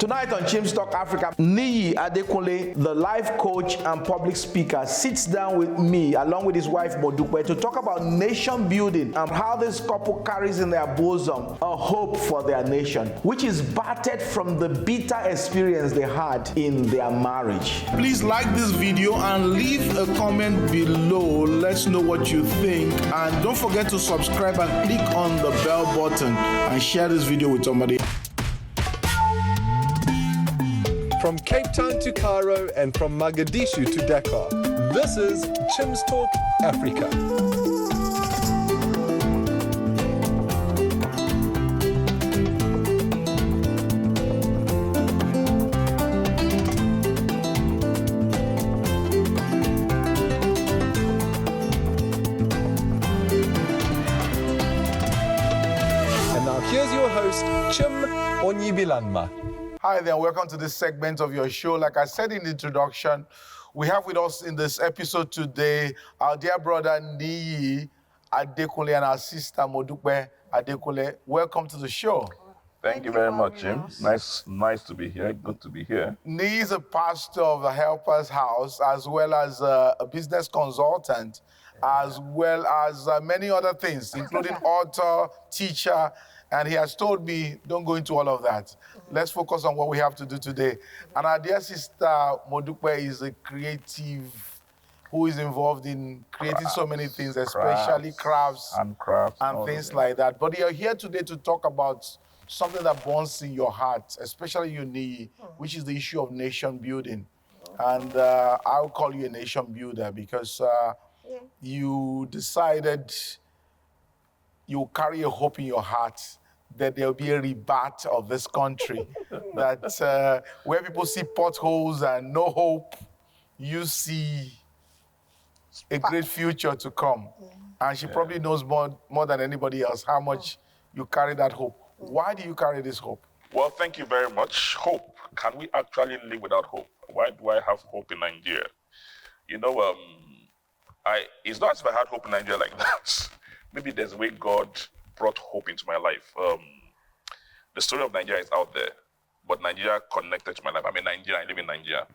Tonight on Chim's Talk Africa, Niyi Adekunle, the life coach and public speaker, sits down with me along with his wife Modupe to talk about nation building and how this couple carries in their bosom a hope for their nation, which is battered from the bitter experience they had in their marriage. Please like this video and leave a comment below. Let's know what you think, and don't forget to subscribe and click on the bell button and share this video with somebody. From Cape Town to Cairo and from Mogadishu to Dakar, this is Chim's Talk Africa. And now here's your host, Chim Onyibilanma. Hi there, welcome to this segment of your show. Like I said in the introduction, we have with us in this episode today our dear brother Niyi Adekunle and our sister Modupe Adekunle. Welcome to the show. Thank you very much, Jim. Nice to be here. Good to be here. Niyi is a pastor of the Helper's House, as well as a business consultant, as well as many other things, including author, teacher. And he has told me, don't go into all of that. Let's focus on what we have to do today. And our dear sister Modupe is a creative who is involved in creating so many things, especially crafts and things like that. But you're here today to talk about something that burns in your heart, especially you, Niyi, which is the issue of nation building. And I'll call you a nation builder because you decided you carry a hope in your heart that there'll be a rebirth of this country, that where people see potholes and no hope, you see a great future to come. And she probably knows more than anybody else how much you carry that hope. Why do you carry this hope? Well, thank you very much. Hope. Can we actually live without hope? Why do I have hope in Nigeria? You know, it's not as if I had hope in Nigeria like that. Maybe there's a way God brought hope into my life. The story of Nigeria is out there, but Nigeria connected to my life. I'm in Nigeria, I live in Nigeria.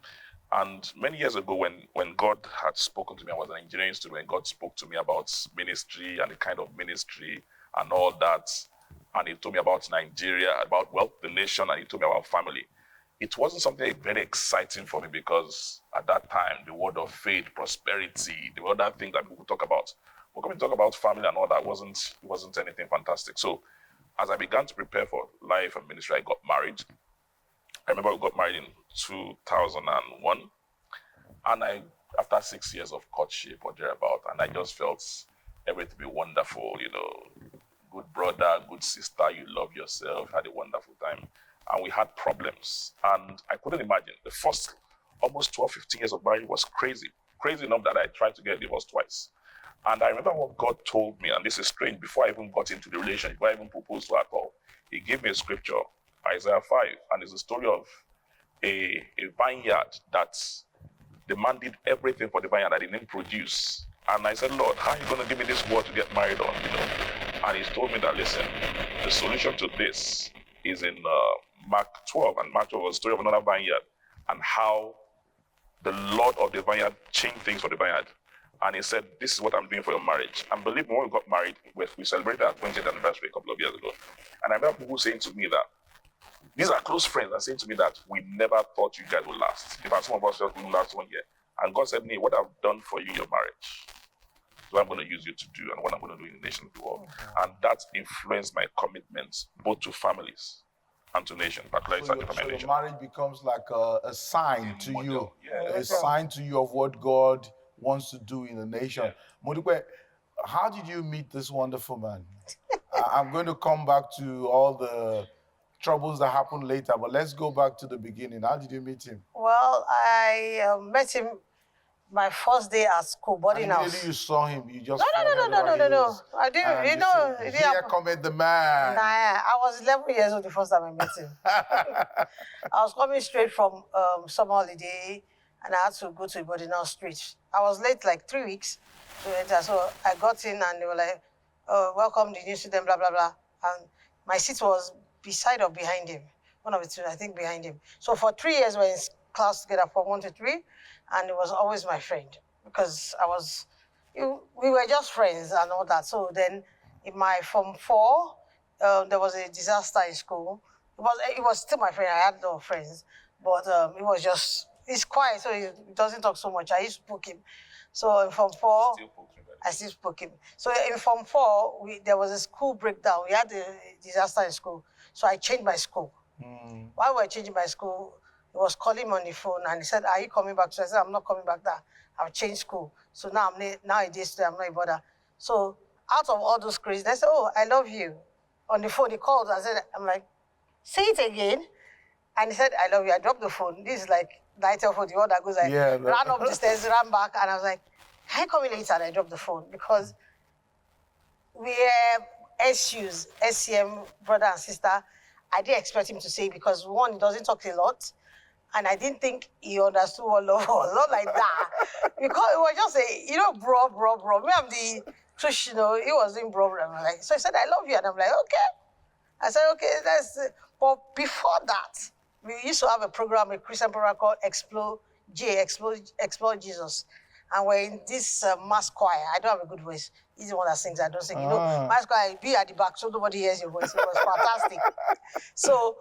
And many years ago, when God had spoken to me, I was an engineering student, when God spoke to me about ministry and the kind of ministry and all that, and he told me about Nigeria, about, well, the nation, and he told me about family. It wasn't something very exciting for me because at that time, the word of faith, prosperity, the other things that people talk about. We're going to talk about family and all that. It wasn't anything fantastic. So as I began to prepare for life and ministry, I got married. I remember we got married in 2001. And after 6 years of courtship or thereabout, and I just felt everything be wonderful, you know, good brother, good sister, you love yourself, had a wonderful time. And we had problems. And I couldn't imagine. The first almost 12, 15 years of marriage was crazy. Crazy enough that I tried to get divorced twice. And I remember what God told me, and this is strange, before I even got into the relationship, before I even proposed to her at all. He gave me a scripture, Isaiah 5, and it's a story of a vineyard that the man did everything for the vineyard that didn't produce. And I said, Lord, how are you going to give me this word to get married on? You know? And he's told me that, listen, the solution to this is in Mark 12, and Mark 12 was a story of another vineyard, and how the Lord of the vineyard changed things for the vineyard. And he said, this is what I'm doing for your marriage. And believe me, when we got married, we celebrated our 20th anniversary a couple of years ago. And I remember people saying to me that, these are close friends, and saying to me that we never thought you guys would last. In fact, some of us felt we would last 1 year. And God said, what I've done for you in your marriage, what I'm going to use you to do, and what I'm going to do in the nation of the world. And that influenced my commitments, both to families and to nations, particularly so your marriage becomes like a sign to you, a sign to you of what God wants to do in the nation. Yeah. Modupe, how did you meet this wonderful man? I'm going to come back to all the troubles that happened later, but let's go back to the beginning. How did you meet him? Well, I met him my first day at school, boarding house. Immediately you saw him, you just... No. I didn't, you know... Here comes the man. Nah, I was 11 years old the first time I met him. I was coming straight from summer holiday, and I had to go to Boarding Street. I was late like 3 weeks to enter, so I got in and they were like, oh, welcome the new student, blah, blah, blah. And my seat was beside or behind him. one of the two, I think, behind him. So for 3 years, we were in class together from 1 to 3, and he was always my friend because we were just friends and all that. So then in my Form 4, there was a disaster in school. It was still my friend. I had no friends, but he's quiet, so he doesn't talk so much. I used to poke him. So in Form 4, I still spoke him. So in Form 4, there was a school breakdown. We had a disaster in school. So I changed my school. While we were changing my school, he was calling me on the phone and he said, "Are you coming back?" So I said, "I'm not coming back there. I've changed school." So nowadays, I'm not a bother. So out of all those crazy, I said, "Oh, I love you." On the phone, he called. I'm like, "Say it again." And he said, "I love you." I dropped the phone. This is like night for the one that goes like, ran up the stairs, ran back. And I was like, "Can you call me later?" And I dropped the phone because we are SUs, SCM, brother and sister. I didn't expect him to say it because one, he doesn't talk a lot. And I didn't think he understood what love was. Not like that. Because it was just bro. Me, I'm the tush, he was doing bro. I'm like, so he said, "I love you." And I'm like, "Okay." I said, "Okay, that's it." But before that, we used to have a program, a Christian program called Explore Jesus. And we're in this mass choir. I don't have a good voice. He's the one that sings. I don't sing. Mass choir, be at the back so nobody hears your voice. It was fantastic. So,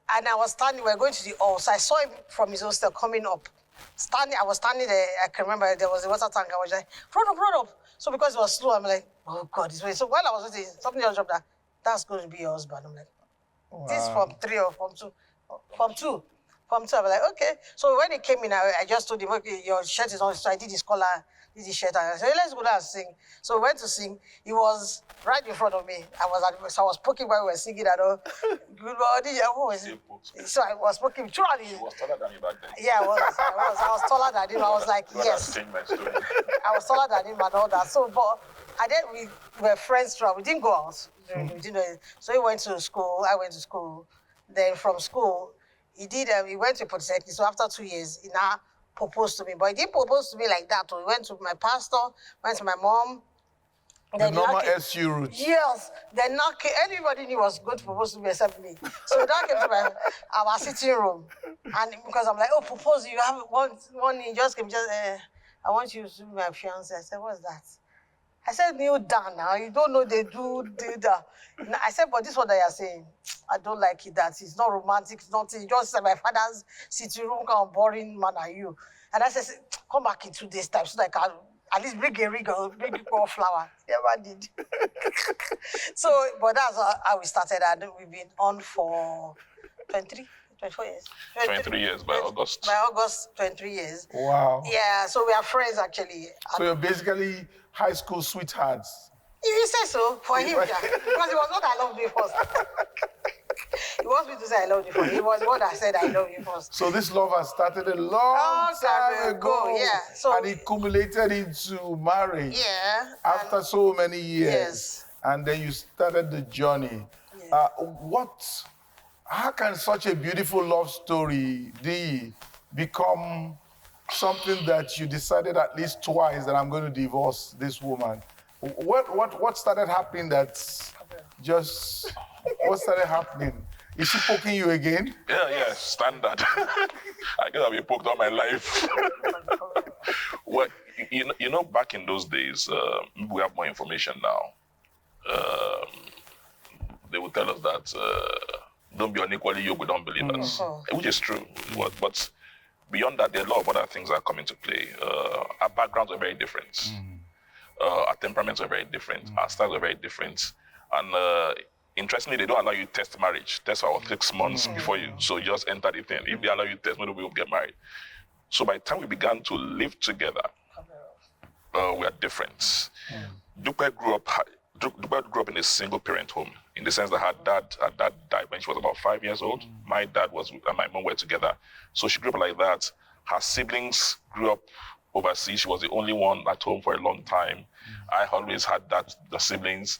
and I was standing, we were going to the hall. So I saw him from his hostel coming up. I was standing there. I can remember there was a water tank. I was like, run up. So because it was slow, I'm like, "Oh God, this way." So while I was waiting, something else dropped that's going to be your husband. I'm like, This is Form 3 or Form 2? Form 2. Form 2. I was like, okay. So when he came in, I just told him, "Okay, your shirt is on." So I did his collar, did his shirt, and I said, "Let's go down and sing." So we went to sing. He was right in front of me. I was poking while we were singing. Good morning. So I was poking throughout. He was taller than you back then. Yeah, I was taller than him. I was like, yes. Changed my story. I was taller than him and all that. So, but we were friends throughout. We didn't go out. We didn't. So he went to school. I went to school. Then from school, he went to Polytechnic. So after 2 years, he now proposed to me. But he didn't propose to me like that. So he went to my pastor, went to my mom. The normal SU route. Yes. Then everybody knew was going to propose to me except me. So that came to our sitting room. And because I'm like, "Oh, propose, you have one, he just came, I want you to be my fiancé." I said, "What's that?" I said, "Kneel down now. You don't know they do that." I said, "But this is what they are saying. I don't like it. That it's not romantic. It's nothing. You just said my father's sitting room, kind of boring man are you." And I said, "Come back in 2 days' time so that I can at least bring a ring or bring a flower." Never did. So, but that's how we started. And we've been on for 24 years. 23 years by August. By August, 23 years. Wow. Yeah, so we are friends actually. So you're basically high school sweethearts. If you say so, for him, yeah. Because it was not I loved you first. He wants me to say I love you first. It was what I said I love you first. So this love has started a long time ago. Yeah. So, and it culminated into marriage. Yeah. After so many years. Yes. And then you started the journey. Yeah. How can such a beautiful love story, become something that you decided at least twice that I'm going to divorce this woman? What started happening what started happening? Is she poking you again? Yeah, standard. I guess I've been poked all my life. Well, back in those days, we have more information now. They would tell us that don't be unequally yoked with unbelievers, which is true. But beyond that, there are a lot of other things that are coming to play. Our backgrounds are very different. Our temperaments are very different. Our styles are very different. And interestingly, they don't allow you to test marriage. Test for 6 months before you. So you just enter the thing. If they allow you to test, maybe we'll get married. So by the time we began to live together, we are different. Dupe grew up in a single-parent home, in the sense that her dad died when she was about 5 years old. My dad and my mom were together. So she grew up like that. Her siblings grew up overseas. She was the only one at home for a long time. I always had the siblings.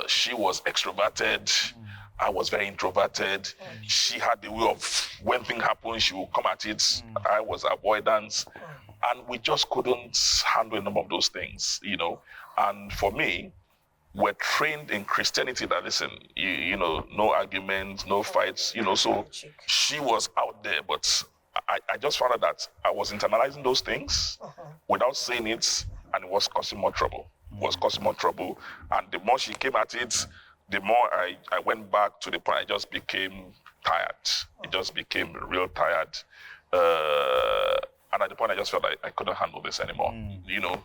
She was extroverted. I was very introverted. She had the way of, when things happen, she would come at it. I was avoidance. And we just couldn't handle a number of those things, And for me, were trained in Christianity that, listen, you know, no arguments, no fights, you know, so she was out there, but I just found out that I was internalizing those things without saying it, and it was causing more trouble. And the more she came at it, the more I went back to the point I just became tired. It just became real tired. And at the point I just felt like I couldn't handle this anymore. You know,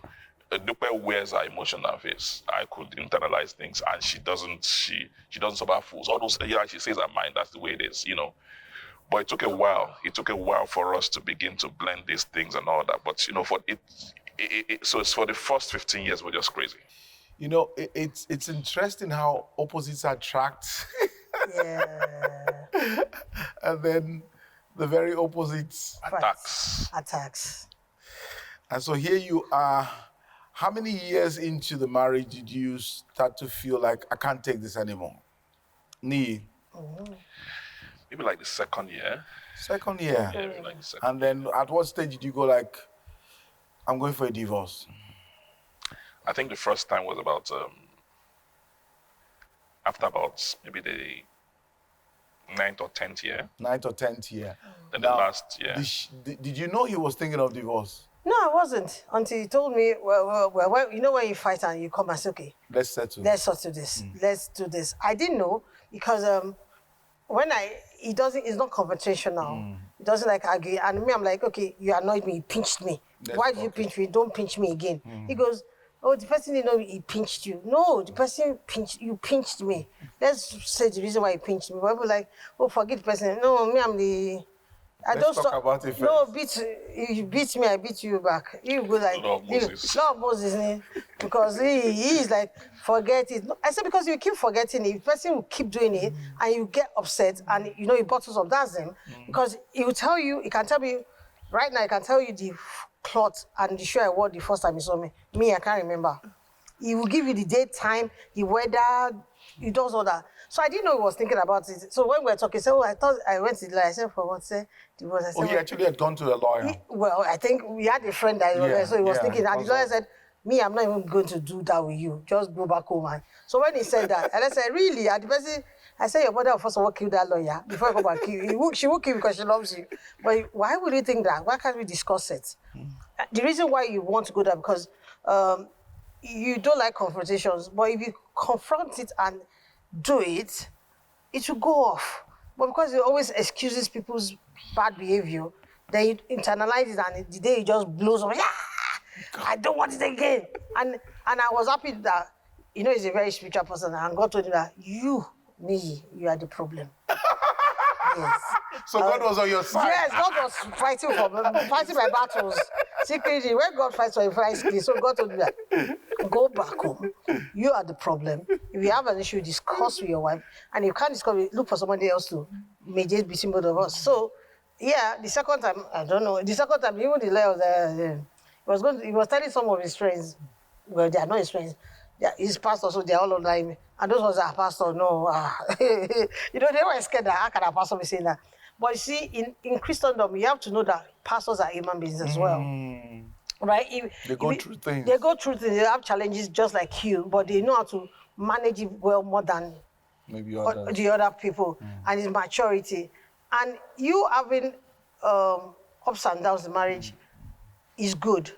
Dupe wears her emotional face. I could internalize things, and she doesn't survive fools. All those, yeah, she says her mind, that's the way it is, you know. But it took a while. It took a while for us to begin to blend these things and all that. But, you know, so it's for the first 15 years, we're just crazy. You know, it's interesting how opposites attract. Yeah. And then the very opposites. Attacks. And so here you are. How many years into the marriage did you start to feel like, I can't take this anymore? Niyi? Maybe like the second year. Second year. Yeah, maybe like the second. And then at what stage did you go like, I'm going for a divorce? I think the first time was about, after about maybe the 9th or 10th year. 9th or 10th year. Then the last year. Did you know he was thinking of divorce? No, I wasn't until he told me, well, you know when you fight and you come and say, okay, let's settle this. Let's do this. I didn't know because it's not confrontational. He doesn't like argue. And me, I'm like, okay, you annoyed me, you pinched me. Why did you pinch me? Don't pinch me again. He goes, oh, the person didn't know he pinched you. No, the person pinched me. Let's say the reason why he pinched me. But we're like, oh, forget the person. No, me, I'm the... Let's talk about it first. No, you beat me, I beat you back. You go like, Lord of Moses, because he is like, forget it. No, I said, because you keep forgetting it, the person will keep doing it, and you get upset, and you know, he bottles up, that's him. Because he will tell you, he can tell me, right now, he can tell you the cloth and the shoe I wore the first time he saw me. Me, I can't remember. He will give you the date, time, the weather, he does all that. So I didn't know he was thinking about it. So when we were talking, so I thought I went to the lawyer. I said, for what? Say divorce. I said, he actually had gone to a lawyer. Well, I think we had a friend that was there, so he was thinking. And the lawyer said, me, I'm not even going to do that with you. Just go back home. So when he said that, and I said, really? And the person, I said, your mother first of all killed that lawyer before I go back. She will kill you because she loves you. But why would you think that? Why can't we discuss it? The reason why you want to go there because you don't like confrontations. But if you confront it and do it, it will go off. But because it always excuses people's bad behavior, then you internalize it, and the day it just blows up. I don't want it again. And I was happy that, you know, he's a very spiritual person, and God told him that you are the problem. Yes. So God was on your side. Yes, God was fighting my battles secretly. When God fights for you, fights secretly. So God told me that, go back home. You are the problem. If you have an issue, discuss with your wife. And if you can't discuss, look for somebody else to mediate between both of us. So, yeah, the second time, I don't know. The second time, even the lawyer he was telling some of his friends, well, they are not his friends, his pastor, so they're all under him. And those ones are pastor, no. You know, they were scared that how can a pastor be saying that? But you see, in Christendom, you have to know that pastors are human beings as well. Right? They go through things. They go through things. They have challenges just like you, but they know how to manage it well more than maybe the other people. And it's maturity. And you having ups and downs in marriage is good,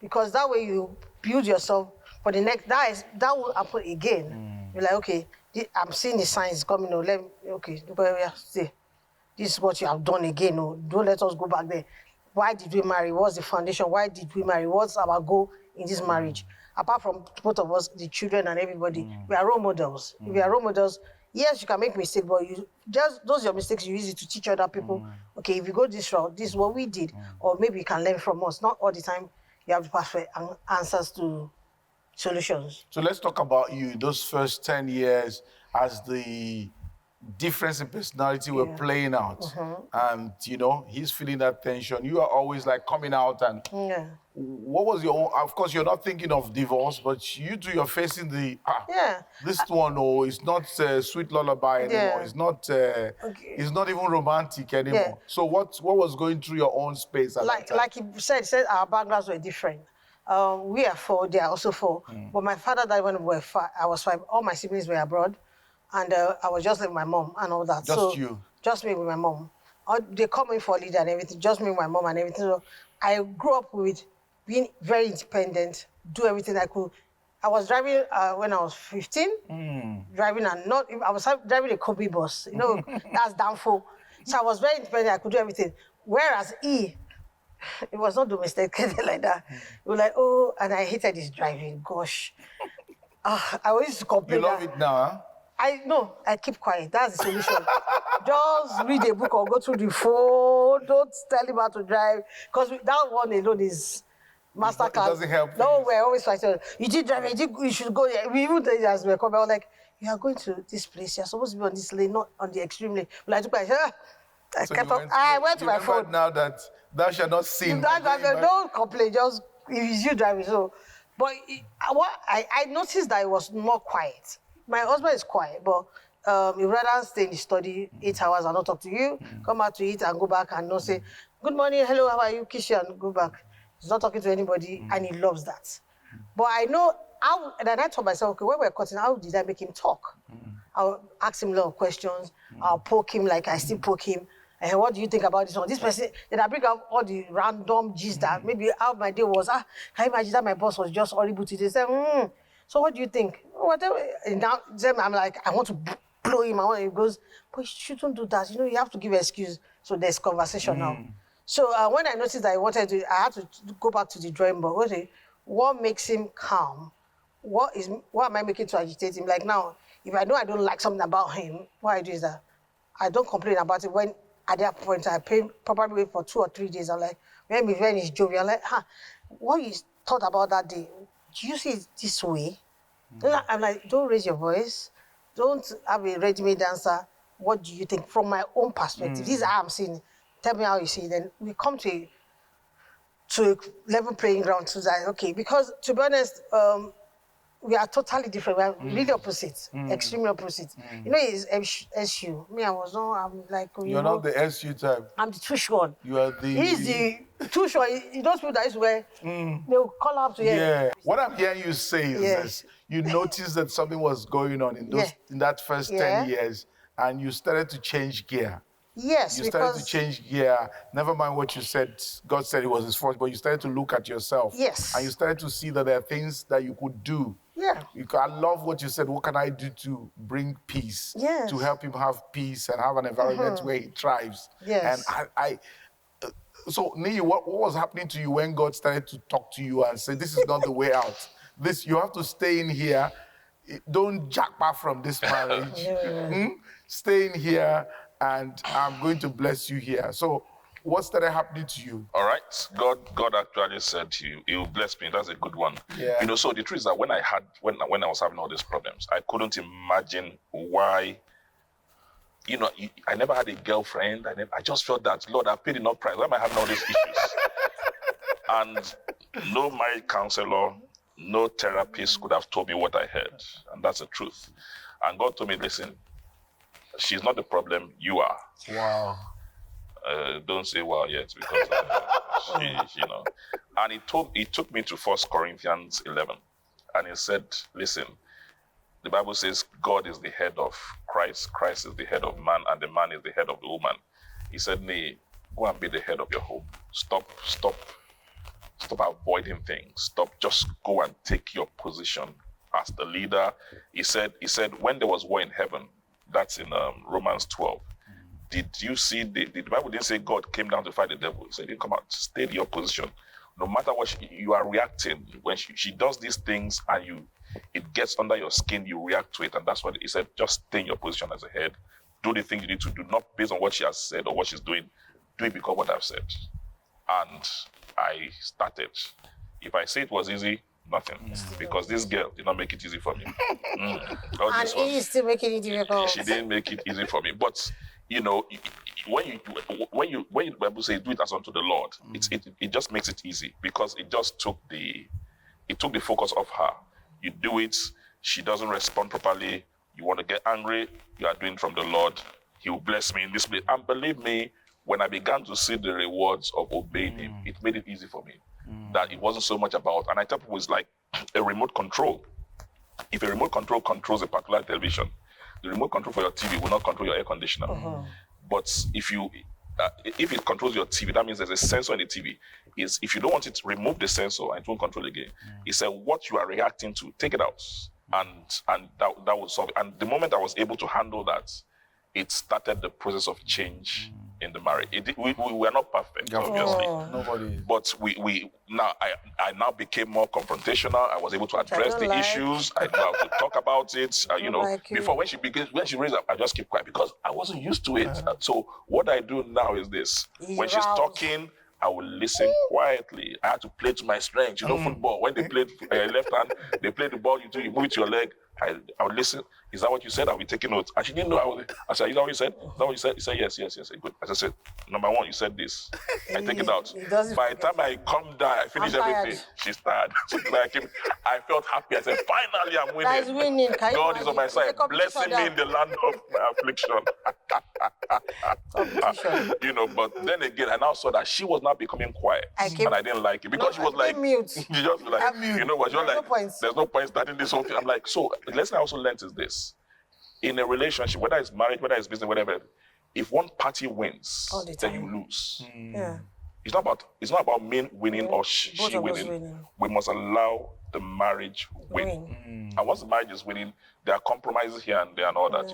because that way you build yourself for the next. That will happen again. You're like, okay, I'm seeing the signs coming. This is what you have done again. Don't let us go back there. Why did we marry? What's the foundation? Why did we marry? What's our goal in this marriage? Apart from both of us, the children and everybody, we are role models. If we are role models, yes, you can make mistakes, but you just those are your mistakes. You use it to teach other people. Okay, if you go this route, this is what we did, or maybe you can learn from us. Not all the time you have the perfect answers to solutions. So let's talk about you. Those first 10 years as the difference in personality were playing out. And, you know, he's feeling that tension. You are always like coming out and what was your own, of course, you're not thinking of divorce, but you two, you're facing the, this one, it's not sweet lullaby anymore. It's not it's not even romantic anymore. So what was going through your own space at that time? Like he said our backgrounds were different. We are 4, they are also 4. But my father died when we were 5. I was 5. All my siblings were abroad. And I was just with my mom and all that. Just you? Just me with my mom. They call me for leader and everything, just me with my mom and everything. So I grew up with being very independent, do everything I could. I was driving when I was 15, driving I was driving a Kobe bus, that's downfall. So I was very independent, I could do everything. Whereas it was not domesticated like that. It was like, oh, and I hated his driving, gosh. I used to complain. You love it now, huh? I keep quiet. That's the solution. Just read a book or go through the phone. Don't tell him how to drive. Because that one alone is masterclass. It doesn't help. No, we're always fighting. You did drive, you should go. We even did as we come. I was like, you are going to this place. You're supposed to be on this lane, not on the extreme lane. But I took my I went to my phone. Now that thou shalt not sin. Don't complain. Just if it's you driving. So, but I noticed that it was more quiet. My husband is quiet, but he'd rather stay in the study 8 hours and not talk to you, come out to eat and go back and not say, good morning, hello, how are you, kiss you and go back. He's not talking to anybody and he loves that. But I know and then I told myself, okay, when we're cutting, how did I make him talk? I'll ask him a lot of questions. I'll poke him like I still poke him. And what do you think about this one? This person, then I bring up all the random gist that maybe how my day was. Can you imagine that my boss was just horrible today? Say, so what do you think? Whatever. And now I'm like, I want to blow him. He goes, but you shouldn't do that. You have to give an excuse. So there's conversation now. So when I noticed that I had to go back to the drawing board. Okay, what makes him calm? What am I making to agitate him? Like now, if I know I don't like something about him, what I do is that I don't complain about it. When at that point I probably wait for 2 or 3 days. I'm like, maybe when he's jovial, I'm like, what you thought about that day? Do you see it this way? I'm like, don't raise your voice. Don't have a ready-made answer. What do you think from my own perspective? This is how I'm seeing it. Tell me how you see it. Then we come to a level playing ground to that. Okay, because to be honest, we are totally different. We are really opposite, extremely opposite. He's SU. Me, I'm like... You're not the SU type. I'm the tush one. You are the... He's the tush one. He those people that is where they'll call up to him. Yeah. What I'm hearing you say is this. You noticed that something was going on in that first 10 years, and you started to change gear. Yes, you started to change gear. Never mind what you said. God said it was his fault, but you started to look at yourself. Yes. And you started to see that there are things that you could do. Yeah. I love what you said. What can I do to bring peace? Yes. To help him have peace and have an environment where he thrives. Yes. And so Niyi, what was happening to you when God started to talk to you and say, this is not the way out? You have to stay in here. Don't jack back from this marriage. Stay in here, and I'm going to bless you here. So what started happening to you? All right. God actually said to you, he will bless me. That's a good one. Yeah. So the truth is that when I was having all these problems, I couldn't imagine why, I never had a girlfriend. I just felt that, Lord, I've paid enough price. Why am I having all these issues? And no marriage counselor, no therapist could have told me what I heard. And that's the truth. And God told me, listen, she's not the problem, you are. Wow. Don't say wow yet, because And he took me to 1 Corinthians 11, and he said, listen, the Bible says God is the head of Christ, Christ is the head of man, and the man is the head of the woman. He said, Niyi, go and be the head of your home. Stop avoiding things. Just go and take your position as the leader. He said, when there was war in heaven, that's in Romans 12. Did you see, the Bible didn't say God came down to fight the devil. He said, he didn't come out, stay in your position. No matter what you are reacting, when she does these things and it gets under your skin, you react to it. And that's what he said, just stay in your position as a head. Do the things you need to do, not based on what she has said or what she's doing. Do it because of what I've said. And I started. If I say it was easy, nothing. Because this girl did not make it easy for me. And he is still making it difficult. She didn't make it easy for me. But when the Bible says do it as unto the Lord, it just makes it easy, because it just took the focus off her. You do it, she doesn't respond properly, you want to get angry, you are doing from the Lord, he will bless me in this place. And believe me, when I began to see the rewards of obeying him, it made it easy for me. that it wasn't so much about, and I tell people it's like a remote control. If a remote control controls a particular television, the remote control for your TV will not control your air conditioner. But if it controls your TV, that means there's a sensor in the TV. If you don't want it to remove the sensor and it won't control again. It said what you are reacting to, take it out, and that will solve it. And the moment I was able to handle that, it started the process of change in the marriage. We were not perfect, obviously. Nobody. But I now became more confrontational. I was able to address the issues. I know how to talk about it. Before when she raised up, I just keep quiet because I wasn't used to it. So what I do now is this: when she's talking, I will listen quietly. I had to play to my strengths. Football. When they played left hand, they play the ball. You move it to your leg. I would listen. Is that what you said? I'll be taking notes. And she didn't know I said, is that what you said? Is that what you said? He said, yes. Good. As I said, number one, you said this. I take it out. By the time I come down, I finish everything. She's tired. I felt happy. I said, finally, I'm winning. That is winning. God is on my side, blessing me in the land of my affliction. But then again, I now saw that she was not becoming quiet. And I didn't like it. Because she was like, mute. She just like, you know what? You're like, there's no point starting this whole thing. I'm like, so the lesson I also learned is this. In a relationship, whether it's marriage, whether it's business, whatever, if one party wins, then you lose. Yeah. It's not about me winning or she winning. We must allow the marriage win. And once the marriage is winning, there are compromises here and there and all that,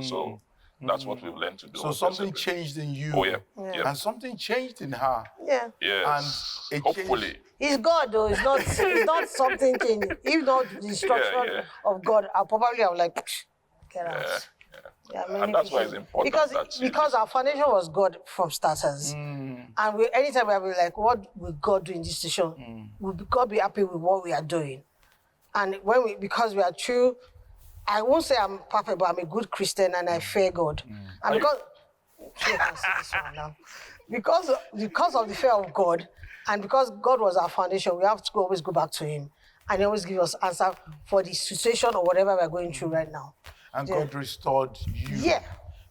so that's what we've learned to do. So something changed in you. Oh, yeah. And something changed in her. Yeah. Yes. And hopefully. It's God though. It's not something changing. If not the instruction of God, I would like, get out. And that's why it's important. Because our foundation was God from starters. And anytime we are like, what will God do in this situation? Will God be happy with what we are doing? And because we are true, I won't say I'm perfect, but I'm a good Christian and I fear God. And because of the fear of God, and because God was our foundation, we have to always go back to Him. And He always give us answer for the situation or whatever we're going through right now. And God restored you. Yeah.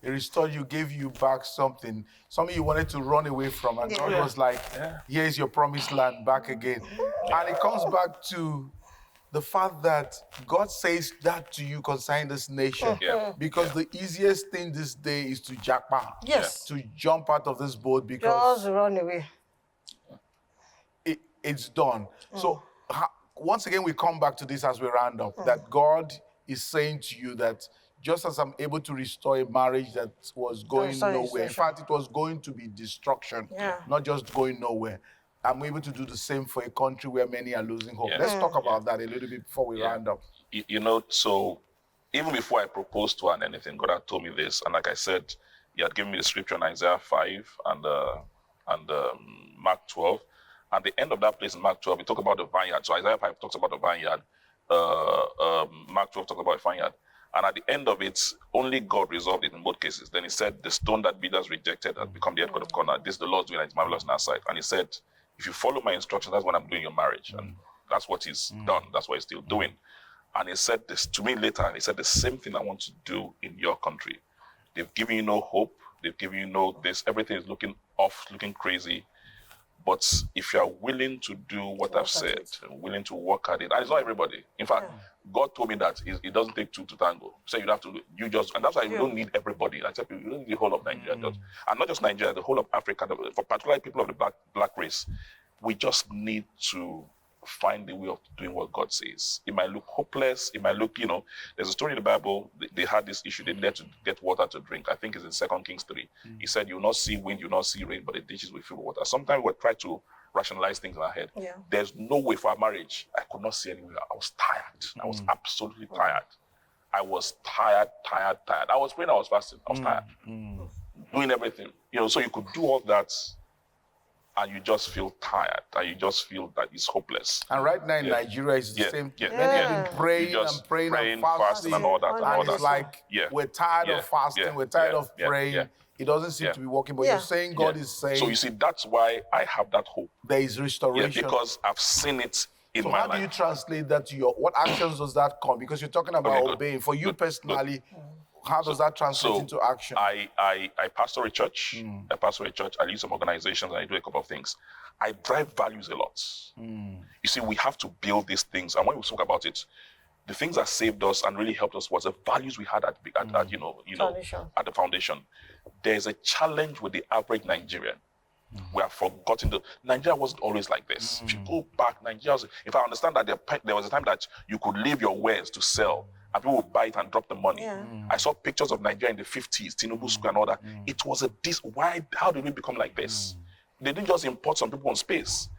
He restored you, gave you back something you wanted to run away from. And God was like, here's your promised land back again. And it comes back to the fact that God says that to you concerning this nation. Because the easiest thing this day is to jackpot. Yes. To jump out of this boat because... Just run away. It's done. So once again, we come back to this as we round up, that God is saying to you that just as I'm able to restore a marriage that was going nowhere, in fact, it was going to be destruction, not just going nowhere, I'm able to do the same for a country where many are losing hope. Let's talk about that a little bit before we round up. So even before I proposed to her and anything, God had told me this. And like I said, He had given me the scripture in Isaiah 5 and Mark 12. At the end of that place in Mark 12, we talk about the vineyard. So Isaiah 5 talks about the vineyard. Mark 12 talks about the vineyard. And at the end of it, only God resolved it in both cases. Then He said, the stone that builders rejected has become the head of corner. This the Lord's doing, and it's marvelous in our sight. And He said, if you follow my instructions, that's what I'm doing in your marriage. And that's what He's done. That's what He's still doing. And He said this to me later. And He said, the same thing I want to do in your country. They've given you no hope. They've given you no this. Everything is looking off, looking crazy. But if you are willing to do what I've said, willing to work at it, and it's not everybody. In fact, God told me that it doesn't take two to tango. So you have to, and that's why you don't need everybody. I tell people, you don't need the whole of Nigeria. And not just Nigeria, the whole of Africa, for particularly people of the black race. We just need to find a way of doing what God says. It might look hopeless. It might look, there's a story in the Bible. They had this issue. They needed to get water to drink. I think it's in 2 Kings 3. He said, you'll not see wind, you'll not see rain, but the ditches will fill with water. Sometimes we try to rationalize things in our head. There's no way for our marriage. I could not see anywhere. I was tired. I was absolutely tired. I was tired. I was praying, I was fasting. I was tired. Doing everything. So you could do all that and you just feel tired, and you just feel that it's hopeless. And right now in Nigeria, it's the same thing. Many have been praying and fasting and all that. And it's like, we're tired of fasting, we're tired of praying. It doesn't seem to be working, but you're saying God is saying... So you see, that's why I have that hope. There is restoration. Because I've seen it in my life. So how do you translate that to what actions does that come? Because you're talking about obeying. For you personally, how does that translate into action? I pastor a church. I pastor a church. I lead some organizations, and I do a couple of things. I drive values a lot. You see, we have to build these things, and when we talk about it, the things that saved us and really helped us was the values we had at the foundation. There's a challenge with the average Nigerian. We have forgotten Nigeria wasn't always like this. If you go back, Nigeria was, if I understand that there was a time that you could leave your wares to sell and people would buy it and drop the money. I saw pictures of Nigeria in the 50s, Tinubu Square and all that. It was how did we become like this? They didn't just import some people on space.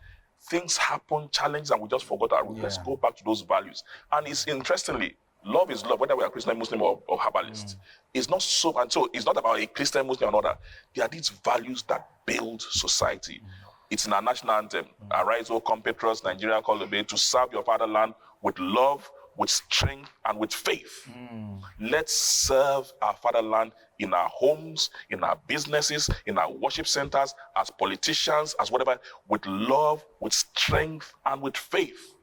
Things happen, challenges, and we just forgot our roots. Let's go back to those values. And it's interestingly, love is love, whether we are Christian, Muslim, or herbalist. It's not so, and so it's not about a Christian, Muslim, or another. There are these values that build society. It's in our national anthem. Arise, O compatriots, Nigeria, call the bay, to serve your fatherland with love, with strength, and with faith. Let's serve our fatherland in our homes, in our businesses, in our worship centers, as politicians, as whatever, with love, with strength, and with faith.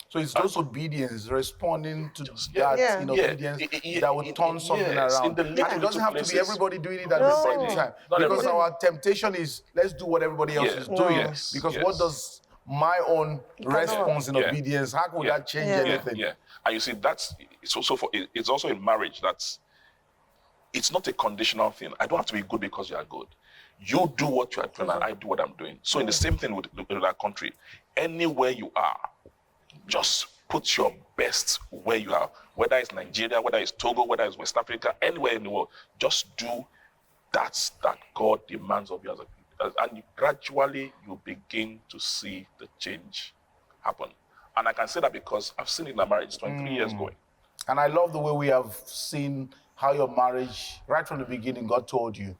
So it's those obedience, responding to that in obedience that would turn something around. It doesn't have to be everybody doing it at the same time. Because our temptation is, let's do what everybody else is doing. Because what does my own response in obedience, how could that change anything? And you see, it's also in marriage it's not a conditional thing. I don't have to be good because you are good. You do what you are doing and I do what I'm doing. So in the same thing with our country, anywhere you are, just put your best where you are. Whether it's Nigeria, whether it's Togo, whether it's West Africa, anywhere in the world, just do that God demands of you. And gradually you begin to see the change happen. And I can say that because I've seen it in my marriage 23 years going. And I love the way we have seen how your marriage, right from the beginning, God told you.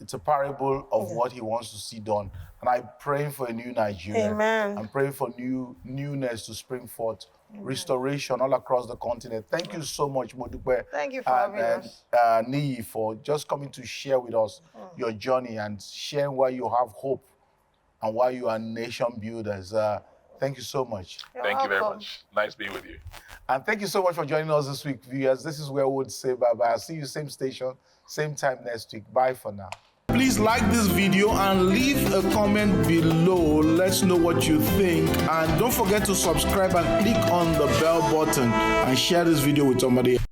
It's a parable of what he wants to see done. And I'm praying for a new Nigeria. Amen. I'm praying for newness to spring forth, restoration all across the continent. Thank you so much, Modupe. Thank you for having us. Niyi, for just coming to share with us your journey and sharing why you have hope and why you are nation builders. Thank you so much. Thank you very much. Nice being with you. And thank you so much for joining us this week, viewers. This is where we would say bye-bye. I'll see you same station, same time next week. Bye for now. Please like this video and leave a comment below. Let's know what you think. And don't forget to subscribe and click on the bell button and share this video with somebody else.